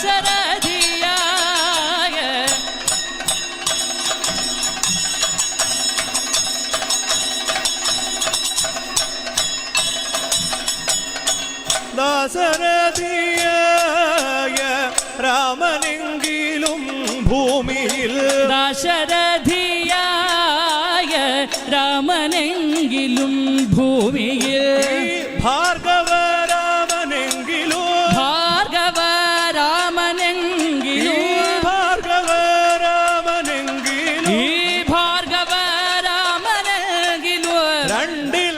ദാശരഥിയായ ദാശരഥിയായ രാമനെങ്കിലും ഭൂമിയിൽ ദാശരഥിയായ രാമനെങ്കിലും ഭൂമിയിൽ ഭാർഗവരാമനെങ്കിലും ഭാർഗവരാമനെങ്കിലും ഭാർഗവരാമനെങ്കിലും ഭാർഗവരാമനെങ്കിലും രണ്ടിൽ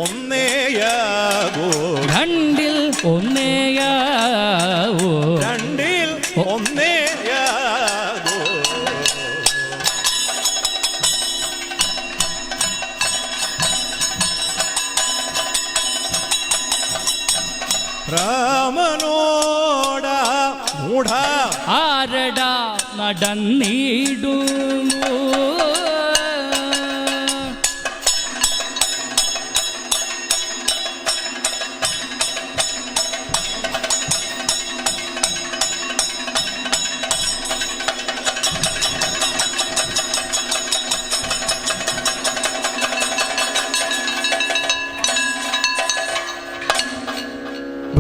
ഒന്നേയാകൂ രണ്ടിൽ ഒന്നേയാവോ രണ്ടിൽ ഒന്നേയാകൂ രാമനോട മൂഢ ആരടാ നടന്നിടുന്നു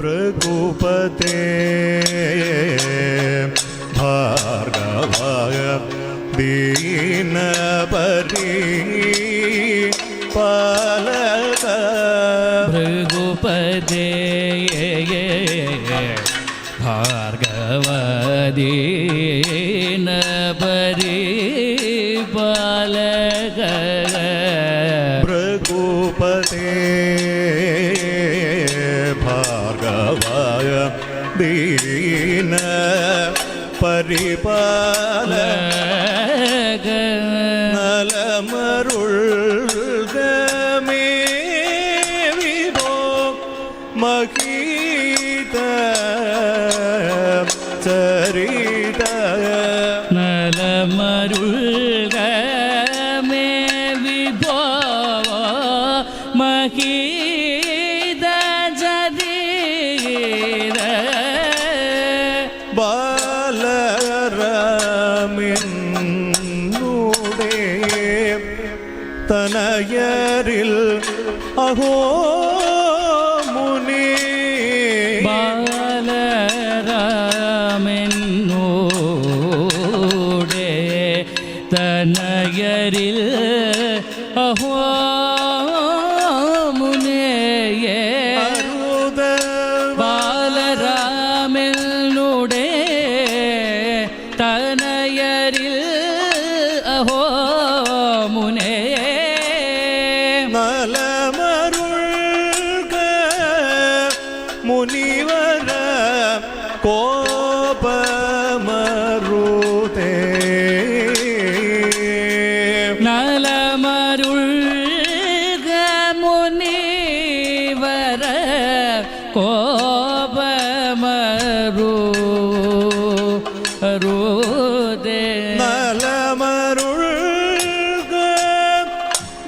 ഭൃഗുപതേ ഭാർഗവായ ദീനപരി പാലക ഭൃഗുപദേ ഭാർഗവദീന പരിപാലക ഭൃഗുപതേ ഭാർഗവായ ദീന പരിപാലക നലമരുൾഗമേ വിഭോ മഹീത ചരിത നലമരുൾഗമേ വിഭോ മഹീത ചരിത ബാലരാമിന്നൂടെ തനയരിൽ അഹോ മുനി ബാലരാമെന്നൂടെ തനയരിൽ അഹോ മുനിയേ അരുത ബാലരാമെന്നൂടെ തനയരിൽ അഹോ മുനിയേ നലമരുൾക മുനിവര കോപമരുതേ നലമരുൾക മുനിവര കോപമരുതേ നലമരുൾക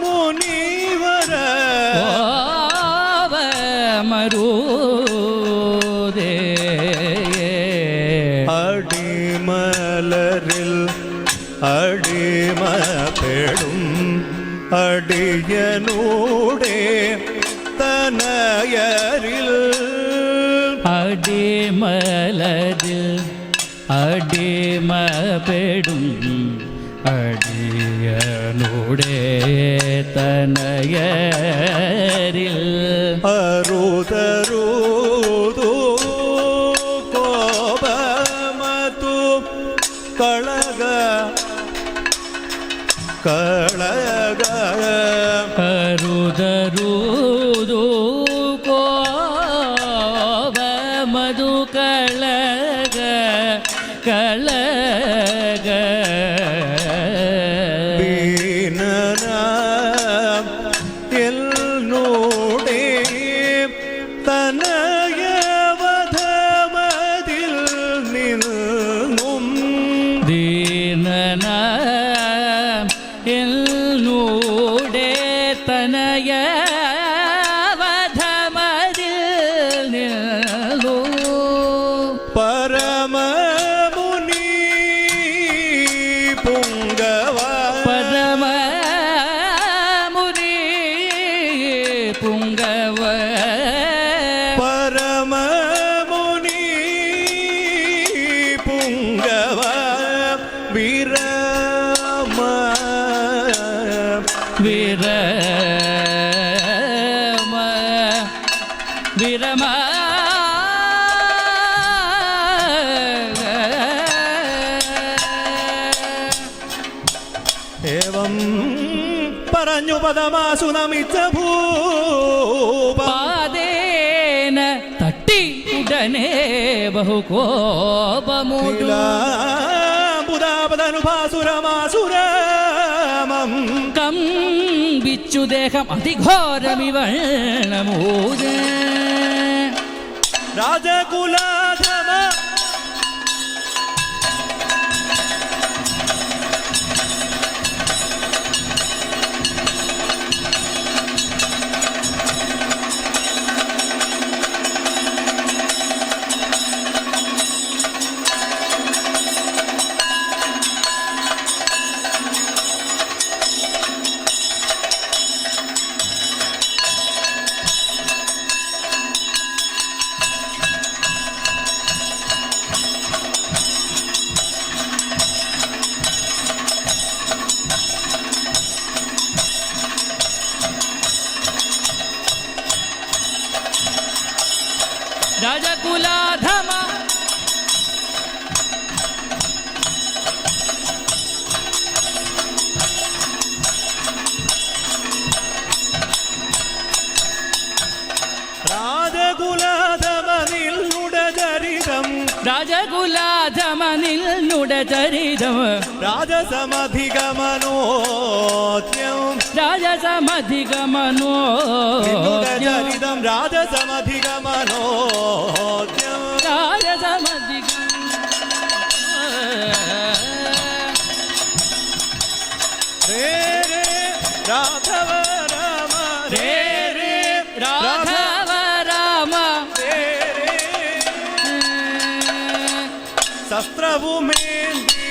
മുനിവര കോപമരുതേ അടിമലരിൽ അടിമപ്പെടും അടിയനൂടെ തനയരിൽ അടിമലരിൽ അടിമപ്പെടും അടിയനുടെ തനയരിൽ അരുതരുതു കോപമതു കളക കളക കരുതരുതു കോപമതു കളക കളക ദീനന എന്നൂടെ തനയവധമതിൽ നിന്നും ദീനന എന്നൂടെ തനയവധമതിൽ നിന്നു പരമ വിരമ വിരമ ഏവം പറഞ്ഞു പദമാസു നമിച്ച ഭൂപ പാദേന തട്ടി ഉടനെ ബഹുകോപമൂടു ബുധാപദനുഭാസുരമാസുരമം കമ്പിച്ചു ദേഹം അതിഘോരമിവണമൂജ രാജകുലാധമ രാജകുലാധമ രാജകുലാധമനിൽനുടചരിതം രാജസമധിഗമനോദ്യം രാജസമധിഗമനോദ്യം രാജസമധിഗമനോദ്യം രേ രേ രാഘവ രാമ രേ രേ രാഘവ രാമ രേ രേ ശസ്ത്രവുമേന്തി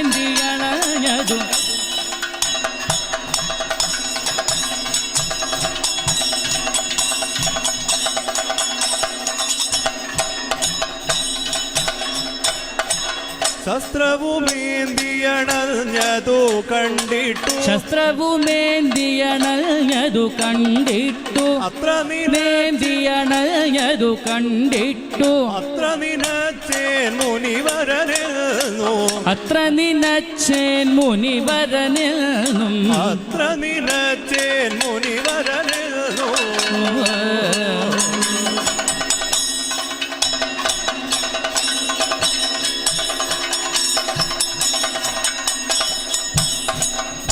ശസ്ത്രവുമേന്തിയണഞ്ഞതു ശസ്ത്രവുമേന്തിയണഞ്ഞതു കണ്ടിട്ടു ശസ്ത്രവുമേന്തിയണഞ്ഞതു കണ്ടിട്ടു അത്ര മേന്തിയണഞ്ഞതു കണ്ടിട്ടു അത്ര നിനച്ചേൻ മുനിവരനെന്നു അത്ര നിനച്ചേൻ മുനിവരനെന്നും അത്ര നിനച്ചേൻ മുനിവരനെന്നു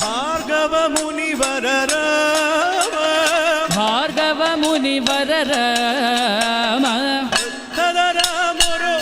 ഭാർഗവ മുനിവരര ഭാർഗവ മുനിവരര തദരാമൊരു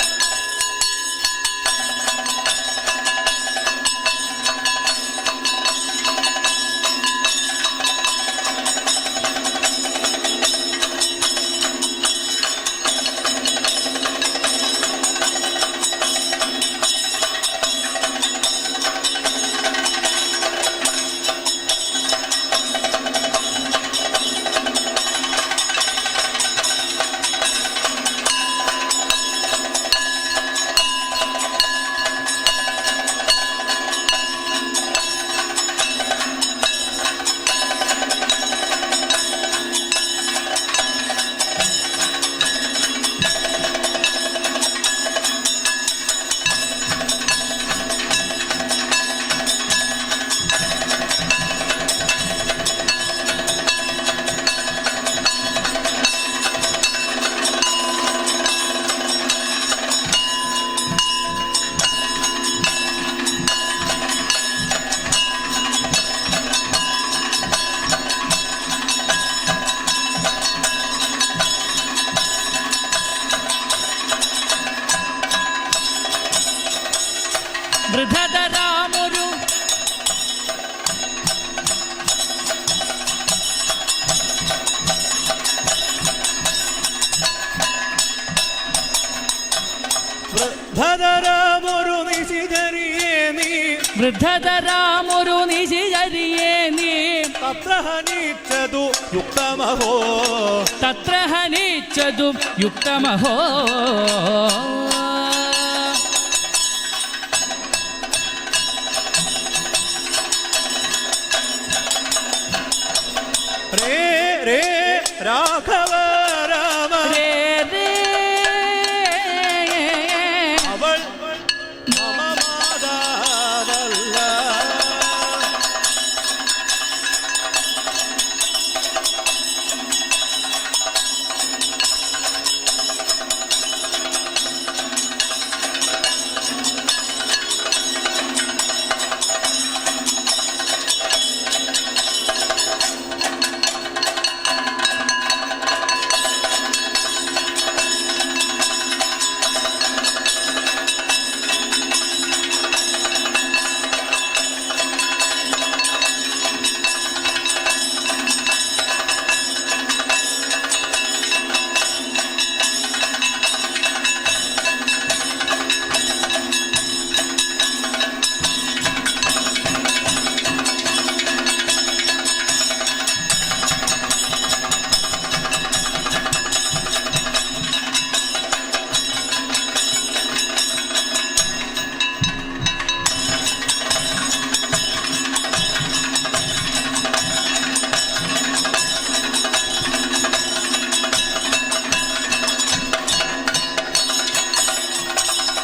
വൃദ്ധതരാമൊരു വൃദ്ധതരാമൊരു നിശിചരിയേ നീ വൃദ്ധതരാമൊരു നിശിചരിയേ നീ തത്ര ഹനിച്ചതു യുക്തമഹോ തത്ര ഹനിച്ചതു യുക്തമഹോ രേ രേ രാഘവ രാമ രേ രേ അവൾ മമ മാതാവല്ല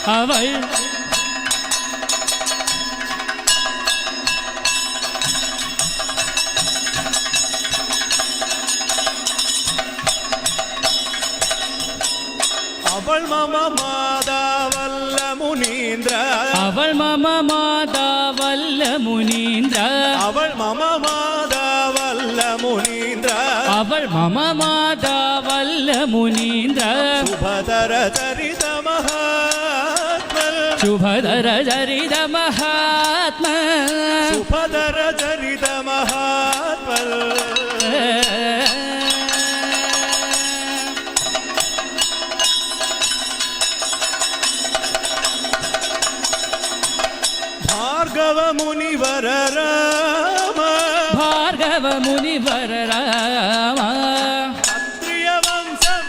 അവൾ അവൾ മമ മാതാവല്ല മുനീന്ദ്ര അവൾ മമ മാതാവല്ല മുനീന്ദ്ര അവൾ മമ മാതാവല്ല മുനീന്ദ്ര അവൾ മമ മാതാവല്ല മുനീന്ദ്ര ശുഭതര ചരിത മഹാത്മ ശുഭധര ചരിത മഹാത്മ ശുഭതര ചരിത മഹാത്മ ഭാർഗവ മുനിവര രാമ ഭാർഗവ മുനിവര രാമ ക്ഷത്രിയ വംശം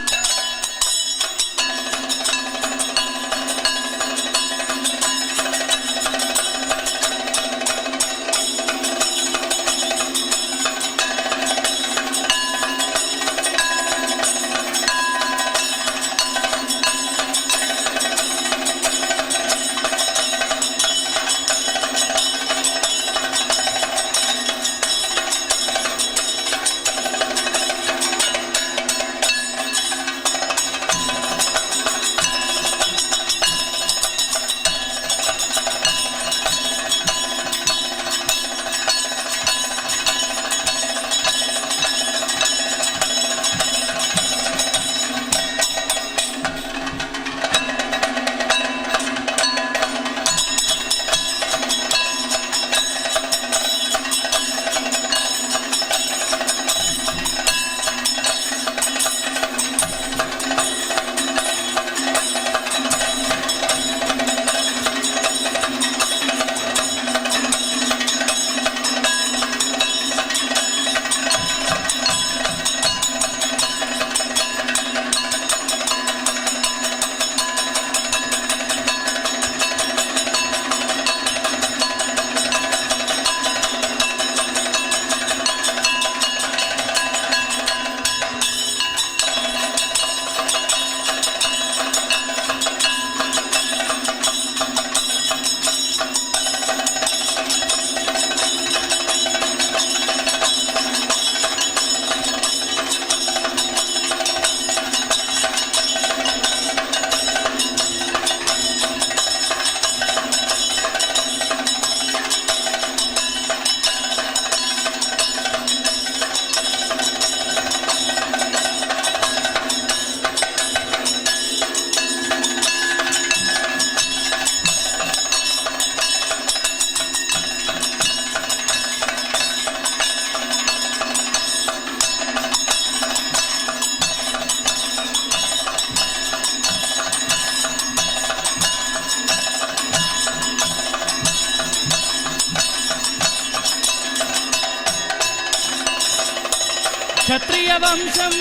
ക്ഷത്രിയ വംശം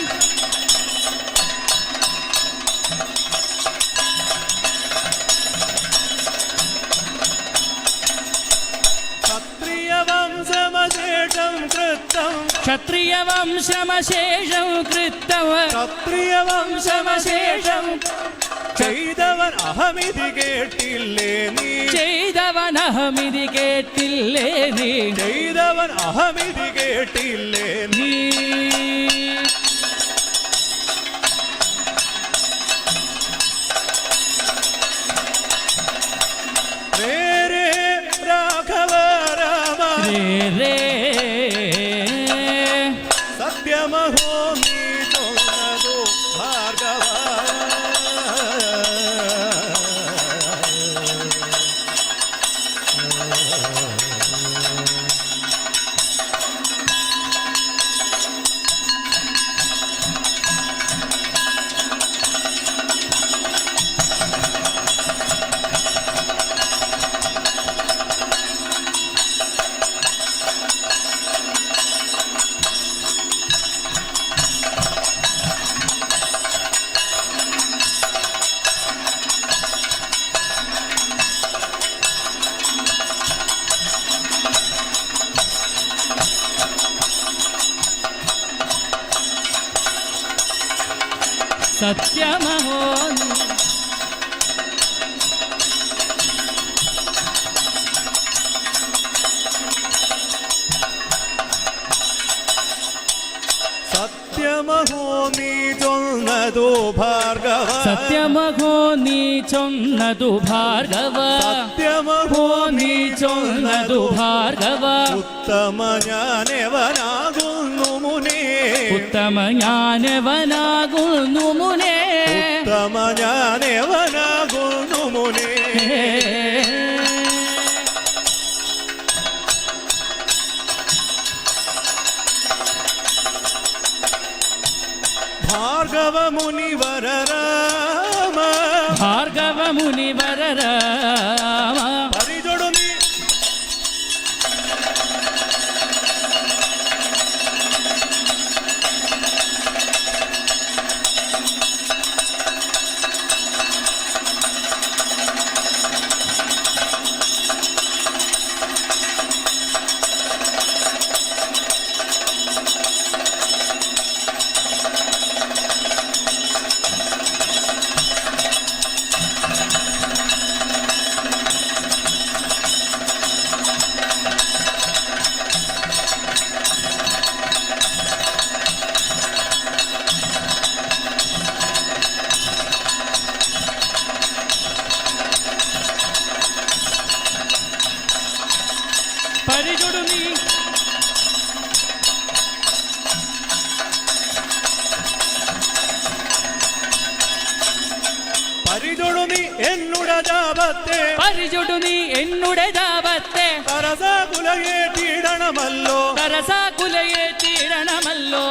ക്ഷത്രിയവംശമശേഷം കൃത്തം ക്ഷത്രിയവംശമശേഷം കൃത്തം ക്ഷത്രിയവംശമശേഷം ചെയ്തവൻ അഹമിതി കേട്ടില്ലേ നീ ചെയ്തവൻ അഹമിതി കേട്ടില്ലേ നീ ചെയ്തവൻ അഹമിതി കേട്ടില്ലേ നീ നേരെ രാഘവ രാമ രേ സത്യമഹോ നീ ചൊന്നതു ഭാർഗവ സത്യമഹോ സത്യമഹോ നീ ചൊന്നതു ഭാർഗവ സത്യമഹോ നീ ചൊന്നതു ഭാർഗവ സത്യമഹോ നീ ചൊന്നതു ഭാർഗവ ഉത്തമ ഞാനെവനാകുന്നു മുനേ ഉത്തമ ജ്ഞാനവനാകുന്നു മുനേ ഉത്തമ ഞാനെവനാകുന്നു മുനേ ഭാർഗവ മുനിവര രാമ ഭാർഗവ മുനിവര രാമ പരിചൊടു നീ പരിചൊടു നീ പരിചൊടു നീ എന്നുടെ ജാപത്തെ പരിചൊടു നീ എന്നുടെ ജാപത്തെ തരസകുലയെ തീടണമല്ലോ തരസാകുലയെ തീരണമല്ലോ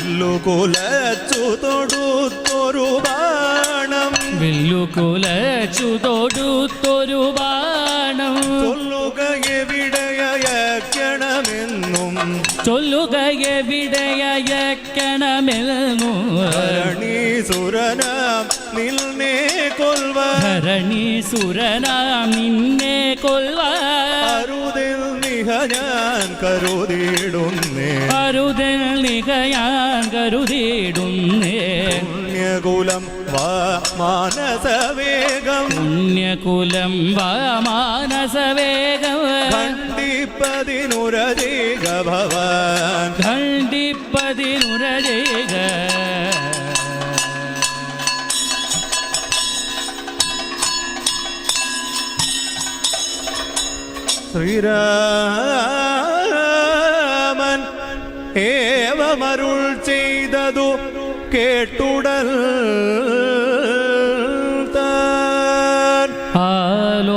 വില്ലുകുലച്ചു തൊടുത്തൊരു തൊടുത്തൊരു ബാണം വില്ലുകുലച്ചു തൊടുത്തൊരു ബാണം ചൊല്ലുക എവിടെയക്കണമെന്നും ചൊല്ലുകയെവിടെയക്കണമെന്നു ധരണീസുരനാം നിന്നെ കൊൽവാൻ ധരണീസുരനാം നിന്നെ കൊൽവാൻ അരുതിൽ നിഹ ഞാൻ കരുതിയിടുന്നേ അരുതിൽ നിഹ ഞാൻ കരുതിയിടുന്നേ പുണ്യകുലം വാ മാനസവേഗം പുണ്യകുലം വാ മാനസവേഗം ഖണ്ഡിപ്പതിനുരജേക ഭവാൻ ഖണ്ഡിപ്പതിനുരജേക ശ്രീരാമൻ ഏവമരുൾ ചെയ്തതു കേട്ടുടൽ താൻ ആലോക്യ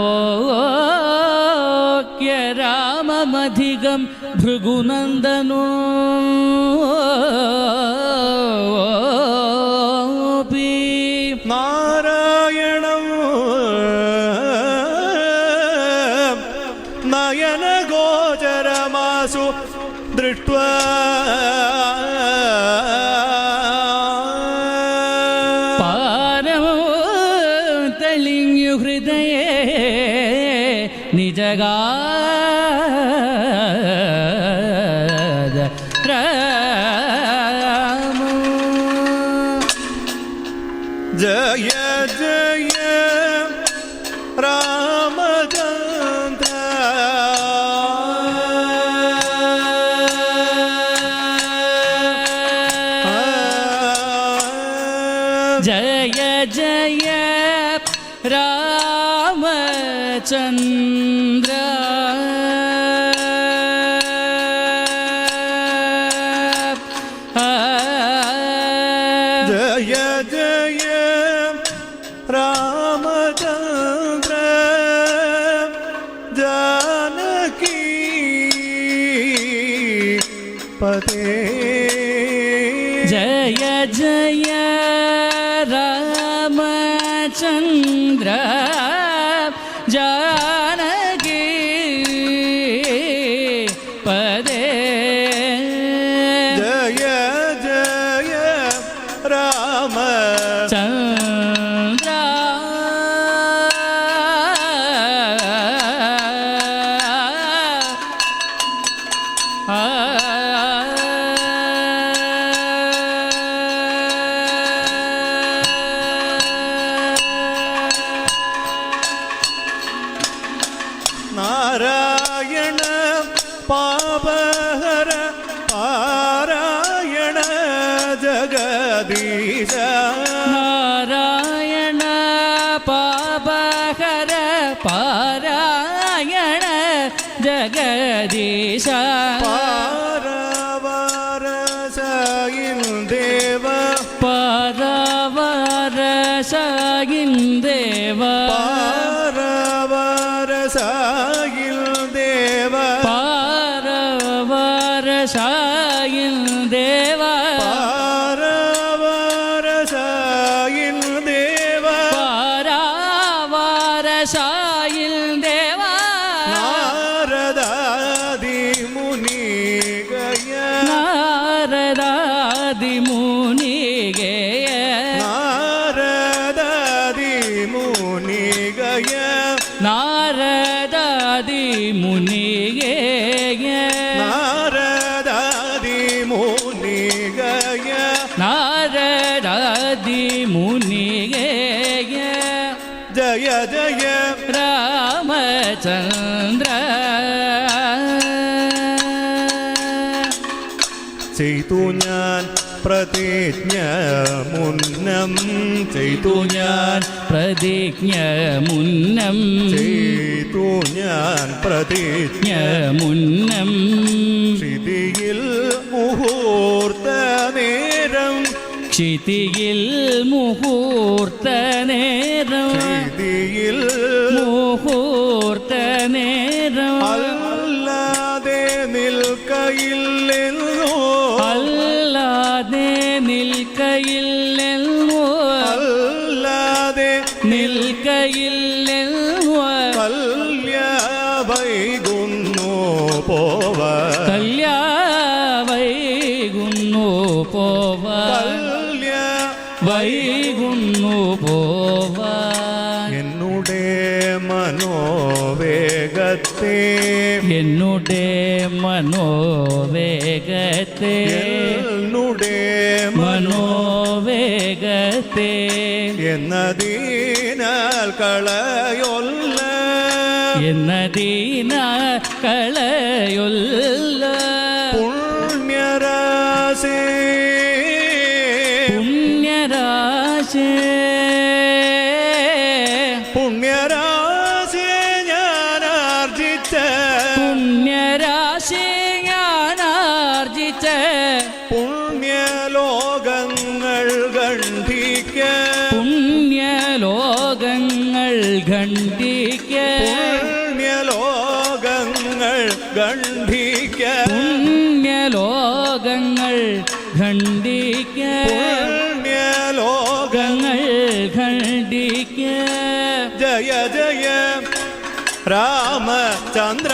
രാമമധികം ഭൃഗുനന്ദനോ നാരായണം നയനഗോചരമാസു ദൃഷ്ട്വാ പാരമോ തെളിഞ്ഞു ഹൃദയേ നിജഗാദ രാമ ജയ ജയ രാമചന്ദ്ര ജയ ജയ രാമചന്ദ്ര ജയ ജയ രാമചന്ദ്ര ജാനകി പതേ ജയ ജയ രാമചന്ദ്ര ജാനകി പദേ ജയ ജയ രാമ ചന്ദ്ര നാരായണ പാപഹര പാരായണ ജഗദീശ നാരായണ പാപഹര പാരായണ ജഗദീശ പാരവാരസായിൻ ദേവ പാരവരസായിൻ ദേവ പാരവാരസായിൻ ദേവ പാരവരസായിൻ ദേവ പാരവാരസായിൻ ദേവ പാരവരസായിൻ ദേവ നാരദാദി മുനിഗയ നാരദാദി മുനിഗയ നാരദാദി മുനിഗയ നാരദാദി മുനിഗയ നാരദാദി മുനിഗയ നാരദാദി മുനിഗയ ജയ ജയ രാമചന്ദ്ര ചെയ്തു ഞാൻ പ്രതിജ്ഞ മുന്നം ചെയ്തു ഞാൻ പ്രതിജ്ഞ മുന്നം ചെയ്തു ഞാൻ പ്രതിജ്ഞ മുന്നം ക്ഷിതിയിൽ മുഹൂർത്ത നേരം ക്ഷിതിയിൽ മുഹൂർത്ത നേരം ക്ഷിതിയിൽ മുഹൂർത്ത നേരം അല്ലാതെ നിൽക്കയില്ലെന്നോ അല്ലാതെ നിൽക്കയില്ലെന്നോ എന്നുടെ മനോവേഗത്തെ എന്നുടെ മനോവേഗത്തെ എന്നതിനാൽ കളയൊല്ല എന്നതിന കളയൊല്ല പുണ്യരാശി പുണ്യരാശി പുണ്യരാശി ഞാനാർജിച്ച പുണ്യരാശി ഞാനാർജിച്ച പുണ്യലോകങ്ങൾ ഗണ്ഡിക്ക പുണ്യലോകങ്ങൾ ഖണ്ഡിക്ക പുണ്യലോകങ്ങൾ ഗണ്ഡിക്ക പുണ്യലോകങ്ങൾ ഖണ്ഡിക്ക പുണ്യലോകങ്ങൾ ഖണ്ഡിക്ക ജയ ജയ രാമചന്ദ്ര